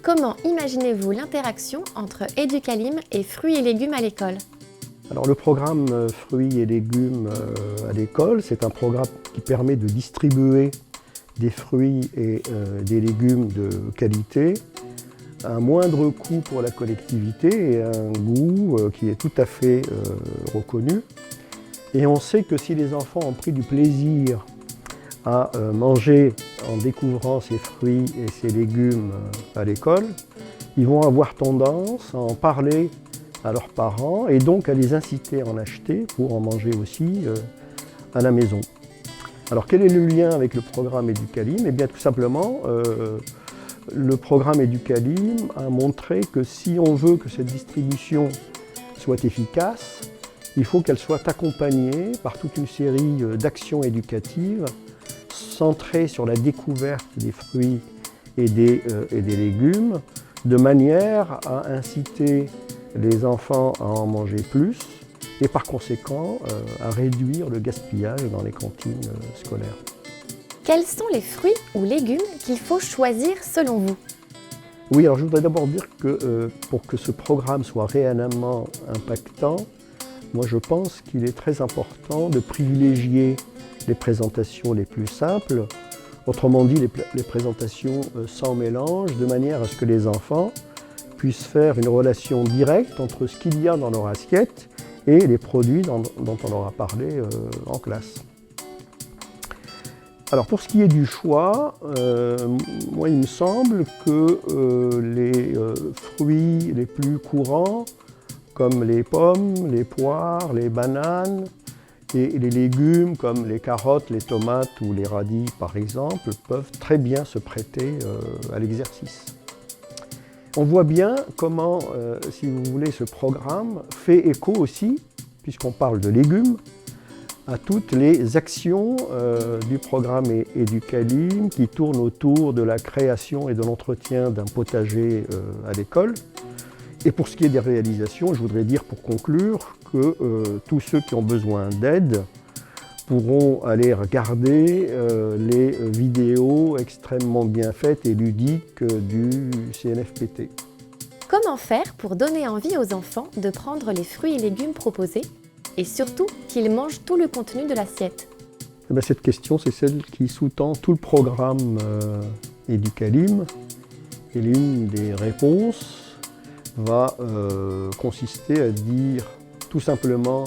Comment imaginez-vous l'interaction entre Educalim et fruits et légumes à l'école? Alors le programme fruits et légumes à l'école, c'est un programme qui permet de distribuer des fruits et des légumes de qualité à un moindre coût pour la collectivité et à un goût qui est tout à fait reconnu. Et on sait que si les enfants ont pris du plaisir à manger en découvrant ces fruits et ces légumes à l'école, ils vont avoir tendance à en parler à leurs parents et donc à les inciter à en acheter pour en manger aussi à la maison. Alors quel est le lien avec le programme Educalim? Eh bien tout simplement, le programme Educalim a montré que si on veut que cette distribution soit efficace, il faut qu'elle soit accompagnée par toute une série d'actions éducatives centrées sur la découverte des fruits et des légumes, de manière à inciter les enfants à en manger plus et par conséquent à réduire le gaspillage dans les cantines scolaires. Quels sont les fruits ou légumes qu'il faut choisir selon vous? Oui, alors je voudrais d'abord dire que pour que ce programme soit réellement impactant, moi je pense qu'il est très important de privilégier les présentations les plus simples, autrement dit les présentations sans mélange, de manière à ce que les enfants puissent faire une relation directe entre ce qu'il y a dans leur assiette et les produits dont on leur a parlé en classe. Alors pour ce qui est du choix, moi il me semble que les fruits les plus courants, comme les pommes, les poires, les bananes, et les légumes comme les carottes, les tomates ou les radis par exemple, peuvent très bien se prêter à l'exercice. On voit bien comment, si vous voulez, ce programme fait écho aussi, puisqu'on parle de légumes, à toutes les actions du programme Educalim qui tournent autour de la création et de l'entretien d'un potager à l'école. Et pour ce qui est des réalisations, je voudrais dire pour conclure que tous ceux qui ont besoin d'aide pourront aller regarder les vidéos extrêmement bien faites et ludiques du CNFPT. Comment faire pour donner envie aux enfants de prendre les fruits et légumes proposés et surtout qu'ils mangent tout le contenu de l'assiette? Eh bien, cette question, c'est celle qui sous-tend tout le programme Educalim. Et l'une des réponses va consister à dire tout simplement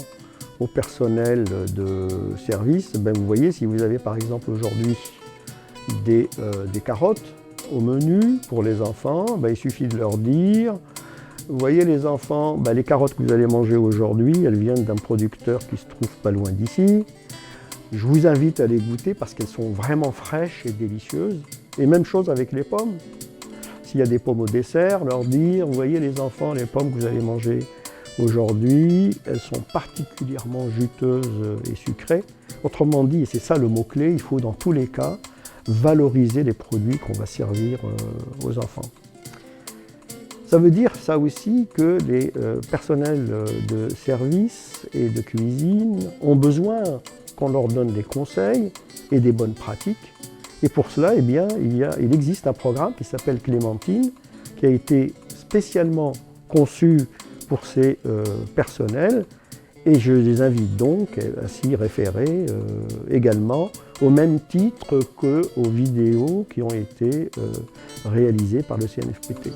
au personnel de service, vous voyez, si vous avez par exemple aujourd'hui des carottes au menu pour les enfants, il suffit de leur dire, vous voyez les enfants, les carottes que vous allez manger aujourd'hui, elles viennent d'un producteur qui se trouve pas loin d'ici. Je vous invite à les goûter parce qu'elles sont vraiment fraîches et délicieuses. Et même chose avec les pommes. S'il y a des pommes au dessert, leur dire, vous voyez les enfants, les pommes que vous allez manger aujourd'hui, elles sont particulièrement juteuses et sucrées. Autrement dit, et c'est ça le mot-clé, il faut dans tous les cas valoriser les produits qu'on va servir aux enfants. Ça veut dire ça aussi que les personnels de service et de cuisine ont besoin qu'on leur donne des conseils et des bonnes pratiques. Et pour cela, eh bien, il existe un programme qui s'appelle Clémentine, qui a été spécialement conçu pour ces personnels. Et je les invite donc à s'y référer également, au même titre qu'aux vidéos qui ont été réalisées par le CNFPT.